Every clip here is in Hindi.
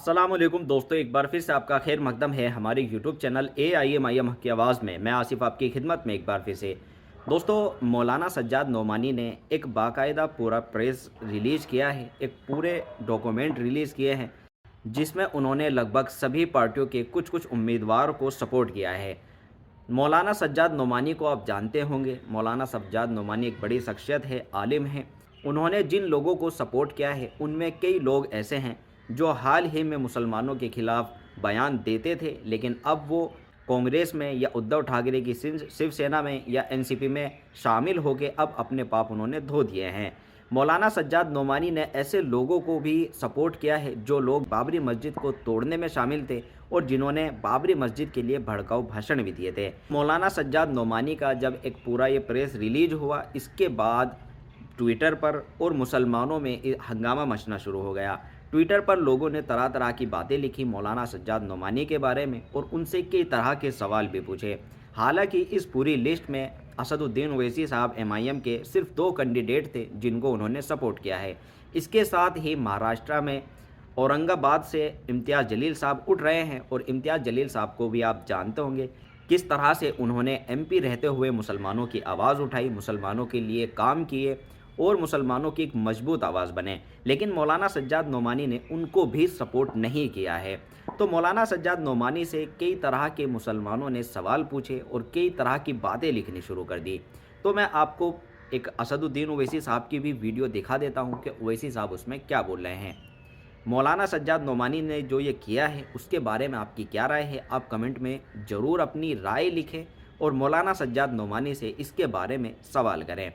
अस्सलामुअलैकुम दोस्तों, एक बार फिर से आपका खैर मकदम है हमारे यूट्यूब चैनल AIM की आवाज़ में। मैं आसिफ आपकी खिदमत में एक बार फिर से। दोस्तों, मौलाना सज्जाद नोमानी ने एक बाकायदा पूरा प्रेस रिलीज़ किया है, एक पूरे डॉक्यूमेंट रिलीज़ किए हैं जिसमें उन्होंने लगभग सभी पार्टियों के कुछ कुछ उम्मीदवार को सपोर्ट किया है। मौलाना सज्जाद नोमानी को आप जानते होंगे। मौलाना सज्जाद नोमानी एक बड़ी शख्सियत है, आलिम हैं। उन्होंने जिन लोगों को सपोर्ट किया है उनमें कई लोग ऐसे हैं जो हाल ही में मुसलमानों के खिलाफ बयान देते थे, लेकिन अब वो कांग्रेस में या उद्धव ठाकरे की शिवसेना में या एनसीपी में शामिल होकर अब अपने पाप उन्होंने धो दिए हैं। मौलाना सज्जाद नोमानी ने ऐसे लोगों को भी सपोर्ट किया है जो लोग बाबरी मस्जिद को तोड़ने में शामिल थे और जिन्होंने बाबरी मस्जिद के लिए भड़काऊ भाषण भी दिए थे। मौलाना सज्जाद नोमानी का जब एक पूरा ये प्रेस रिलीज हुआ, इसके बाद ट्विटर पर और मुसलमानों में हंगामा मचना शुरू हो गया। ट्विटर पर लोगों ने तरह तरह की बातें लिखी मौलाना सज्जाद नोमानी के बारे में और उनसे कई तरह के सवाल भी पूछे। हालांकि इस पूरी लिस्ट में असदुद्दीन ओवैसी साहब MIM के सिर्फ 2 कैंडिडेट थे जिनको उन्होंने सपोर्ट किया है। इसके साथ ही महाराष्ट्र में औरंगाबाद से इम्तियाज़ जलील साहब उठ रहे हैं और इम्तियाज़ जलील साहब को भी आप जानते होंगे किस तरह से उन्होंने MP रहते हुए मुसलमानों की आवाज़ उठाई, मुसलमानों के लिए काम किए और मुसलमानों की एक मजबूत आवाज़ बने। लेकिन मौलाना सज्जाद नोमानी ने उनको भी सपोर्ट नहीं किया है। तो मौलाना सज्जाद नोमानी से कई तरह के मुसलमानों ने सवाल पूछे और कई तरह की बातें लिखनी शुरू कर दी। तो मैं आपको एक असदुद्दीन ओवैसी साहब की भी वीडियो दिखा देता हूं कि ओवैसी साहब उसमें क्या बोल रहे हैं। मौलाना सज्जाद नोमानी ने जो ये किया है उसके बारे में आपकी क्या राय है, आप कमेंट में ज़रूर अपनी राय लिखें और मौलाना सज्जाद नोमानी से इसके बारे में सवाल करें।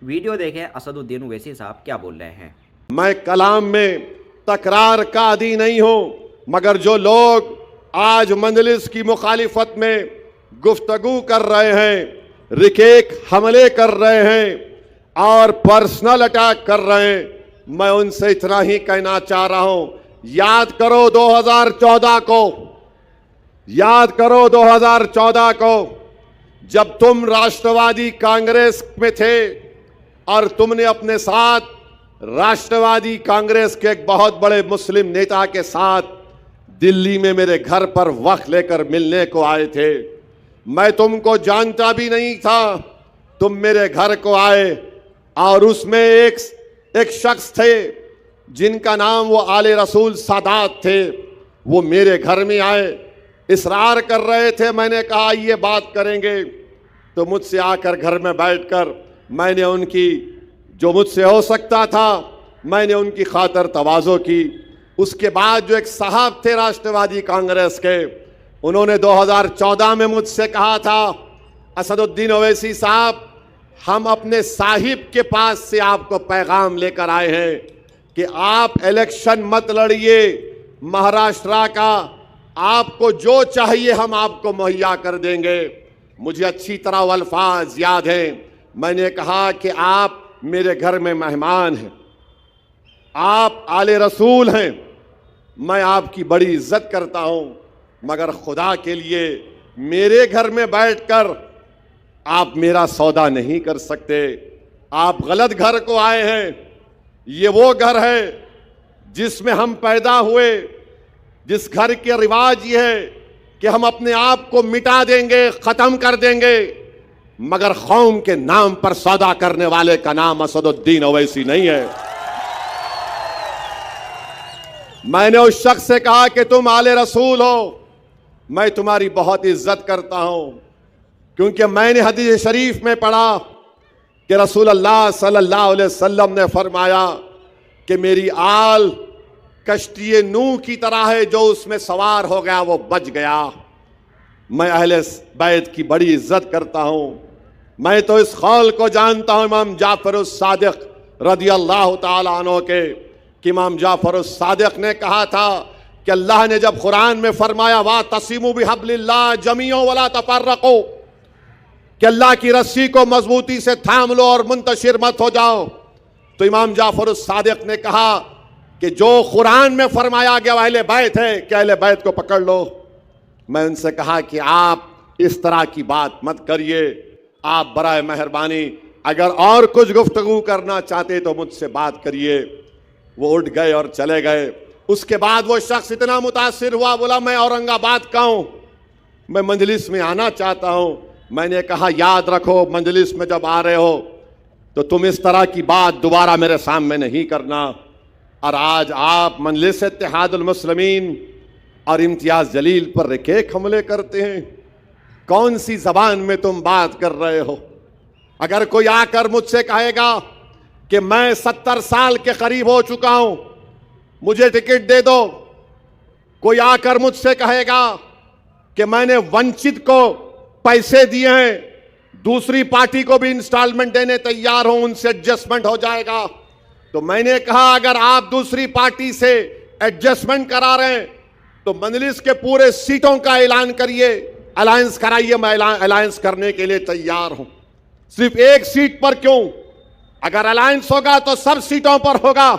वीडियो देखें असदुद्दीन ओवैसी साहब क्या बोल रहे हैं। मैं कलाम में तकरार का आदी नहीं हूं, मगर जो लोग आज मंजलिस की मुखालिफत में गुफ्तगू कर रहे हैं, रिकेक हमले कर रहे हैं और पर्सनल अटैक कर रहे हैं, मैं उनसे इतना ही कहना चाह रहा हूं, याद करो 2014 को, याद करो 2014 को जब तुम राष्ट्रवादी कांग्रेस में थे और तुमने अपने साथ राष्ट्रवादी कांग्रेस के एक बहुत बड़े मुस्लिम नेता के साथ दिल्ली में मेरे घर पर वक्त लेकर मिलने को आए थे। मैं तुमको जानता भी नहीं था, तुम मेरे घर को आए और उसमें एक शख्स थे जिनका नाम वो आले रसूल सादात थे। वो मेरे घर में आए, इसरार कर रहे थे। मैंने कहा ये बात करेंगे, तो मुझसे आकर घर में बैठकर मैंने उनकी जो मुझसे हो सकता था मैंने उनकी खातर तवाज़ो की। उसके बाद जो एक साहब थे राष्ट्रवादी कांग्रेस के, उन्होंने 2014 में मुझसे कहा था, असदुद्दीन ओवैसी साहब, हम अपने साहिब के पास से आपको पैगाम लेकर आए हैं कि आप इलेक्शन मत लड़िए महाराष्ट्र का, आपको जो चाहिए हम आपको मुहैया कर देंगे। मुझे अच्छी तरह वो अल्फाज याद हैं। मैंने कहा कि आप मेरे घर में मेहमान हैं, आप आले रसूल हैं, मैं आपकी बड़ी इज्जत करता हूं, मगर खुदा के लिए मेरे घर में बैठकर आप मेरा सौदा नहीं कर सकते। आप गलत घर को आए हैं। ये वो घर है जिसमें हम पैदा हुए, जिस घर के रिवाज ये है कि हम अपने आप को मिटा देंगे, खत्म कर देंगे, मगर कौम के नाम पर सौदा करने वाले का नाम असदुद्दीन ओवैसी नहीं है। मैंने उस शख्स से कहा कि तुम आले रसूल हो, मैं तुम्हारी बहुत इज्जत करता हूं, क्योंकि मैंने हदीस शरीफ में पढ़ा कि रसूल अल्लाह सल्लल्लाहु अलैहि वसल्लम ने फरमाया कि मेरी आल कश्ती नूह की तरह है, जो उसमें सवार हो गया वो बच गया। मैं अहले बैत की बड़ी इज्जत करता हूं। मैं तो इस कौल को जानता हूं इमाम जाफर उस-सादिक रदी अल्लाह ताला अन्हु के, कि इमाम जाफर उस-सादिक ने कहा था कि अल्लाह ने जब कुरान में फरमाया वा तसीमु बिहब्लिल्लाह जमीओ वला तफर्रकू, कि अल्लाह की रस्सी को मजबूती से थाम लो और मुंतशिर मत हो जाओ, तो इमाम जाफर उस-सादिक ने कहा कि जो कुरान में फरमाया गया अहले बैत है, कि अहले बैत को पकड़ लो। मैं उनसे कहा कि आप इस तरह की बात मत करिए, आप बराए मेहरबानी अगर और कुछ गुफ्तगू करना चाहते तो मुझसे बात करिए। वो उठ गए और चले गए। उसके बाद वो शख्स इतना मुतासिर हुआ, बोला मैं औरंगाबाद का हूं, मैं मजलिस में आना चाहता हूं। मैंने कहा याद रखो, मजलिस में जब आ रहे हो तो तुम इस तरह की बात दोबारा मेरे सामने नहीं करना। और आज आप मजलिस इत्तेहादुल मुस्लिमीन और इम्तियाज जलील पर रकेक हमले करते हैं। कौन सी जबान में तुम बात कर रहे हो? अगर कोई आकर मुझसे कहेगा कि मैं 70 साल के करीब हो चुका हूं, मुझे टिकट दे दो, कोई आकर मुझसे कहेगा कि मैंने वंचित को पैसे दिए हैं, दूसरी पार्टी को भी इंस्टॉलमेंट देने तैयार हूं, उनसे एडजस्टमेंट हो जाएगा, तो मैंने कहा अगर आप दूसरी पार्टी से एडजस्टमेंट करा रहे हैं तो मजलिस के पूरे सीटों का ऐलान करिए, अलायंस कराइए, मैं अलायंस करने के लिए तैयार हूं। सिर्फ एक सीट पर क्यों? अगर अलायंस होगा तो सब सीटों पर होगा।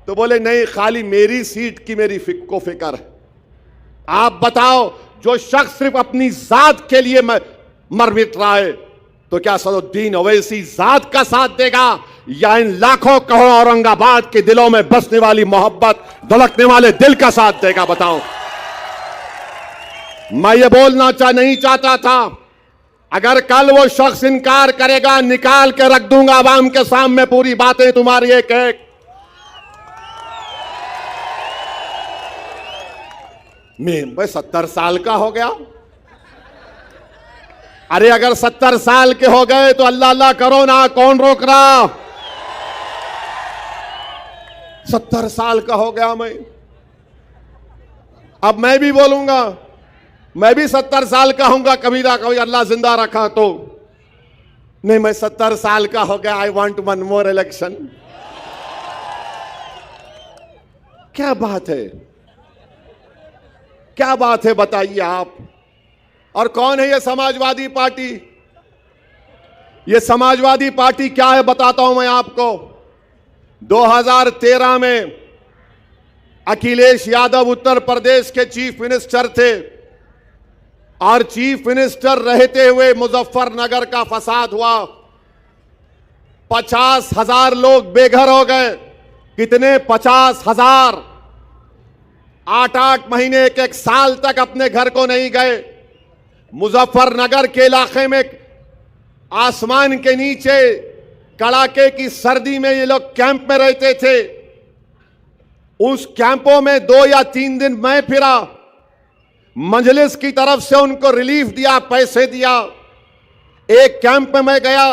तो बोले नहीं, खाली मेरी सीट की मेरी को फिक्र है। आप बताओ, जो शख्स सिर्फ अपनी जात के लिए मर मिट रहा है, तो क्या सदुद्दीन ओवैसी जात का साथ देगा या इन लाखों करोड़ों औरंगाबाद के दिलों में बसने वाली मोहब्बत, धड़कने वाले दिल का साथ देगा? बताओ। मैं ये बोलना नहीं चाहता था, अगर कल वो शख्स इनकार करेगा, निकाल के रख दूंगा आवाम के सामने पूरी बातें तुम्हारी एक एक। मैं 70 साल का हो गया। अरे अगर 70 साल के हो गए तो अल्लाह अल्लाह करो ना, कौन रोक रहा? 70 साल का हो गया मैं। अब मैं भी बोलूंगा, मैं भी 70 साल का हूंगा कभी ना कभी, अल्लाह जिंदा रखा तो। नहीं, मैं 70 साल का हो गया, I want one more election. क्या बात है, क्या बात है, बताइए आप। और कौन है ये समाजवादी पार्टी? ये समाजवादी पार्टी क्या है बताता हूं मैं आपको। 2013 में अखिलेश यादव उत्तर प्रदेश के चीफ मिनिस्टर थे और चीफ मिनिस्टर रहते हुए मुजफ्फरनगर का फसाद हुआ, 50,000 लोग बेघर हो गए। कितने? 50,000। 8-8 महीने, एक साल तक अपने घर को नहीं गए। मुजफ्फरनगर के इलाके में आसमान के नीचे कड़ाके की सर्दी में ये लोग कैंप में रहते थे। उस कैंपों में 2 या 3 दिन मैं फिरा, मजलिस की तरफ से उनको रिलीफ दिया, पैसे दिया। एक कैंप में मैं गया,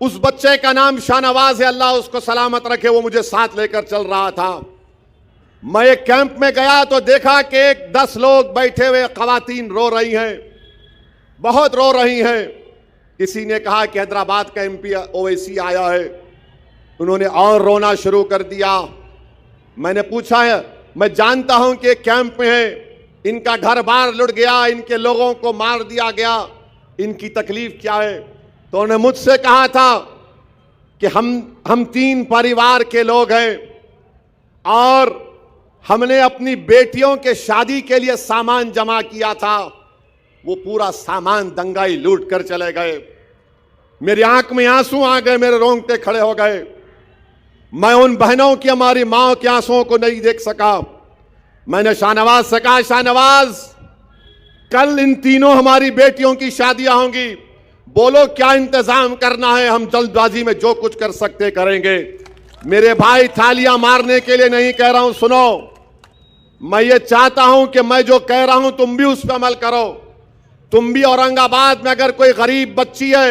उस बच्चे का नाम शाहनवाज है, अल्लाह उसको सलामत रखे, वो मुझे साथ लेकर चल रहा था। मैं एक कैंप में गया तो देखा कि 10 लोग बैठे हुए, खवातीन रो रही हैं, बहुत रो रही हैं। किसी ने कहा कि हैदराबाद का एमपी ओवैसी आया है, उन्होंने और रोना शुरू कर दिया। मैंने पूछा है, मैं जानता हूं कि कैंप में है, इनका घर बार लुट गया, इनके लोगों को मार दिया गया, इनकी तकलीफ क्या है? तो उन्होंने मुझसे कहा था कि हम 3 परिवार के लोग हैं और हमने अपनी बेटियों के शादी के लिए सामान जमा किया था, वो पूरा सामान दंगाई लूट कर चले गए। मेरी आंख में आंसू आ गए, मेरे रोंगटे खड़े हो गए। मैं उन बहनों की, हमारी मां के आंसुओं को नहीं देख सका। मैंने शाहनवाज से कहा, शाहनवाज कल इन तीनों हमारी बेटियों की शादियां होंगी, बोलो क्या इंतजाम करना है, हम जल्दबाजी में जो कुछ कर सकते करेंगे। मेरे भाई, थालियां मारने के लिए नहीं कह रहा हूं, सुनो, मैं ये चाहता हूं कि मैं जो कह रहा हूं तुम भी उस पर अमल करो। तुम भी औरंगाबाद में अगर कोई गरीब बच्ची है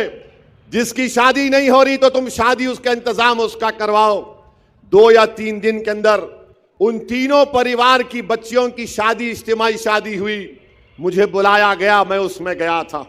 जिसकी शादी नहीं हो रही, तो तुम शादी, उसका इंतजाम उसका करवाओ। 2 या 3 दिन के अंदर उन तीनों परिवार की बच्चियों की शादी, इज्तिमाई शादी हुई। मुझे बुलाया गया, मैं उसमें गया था।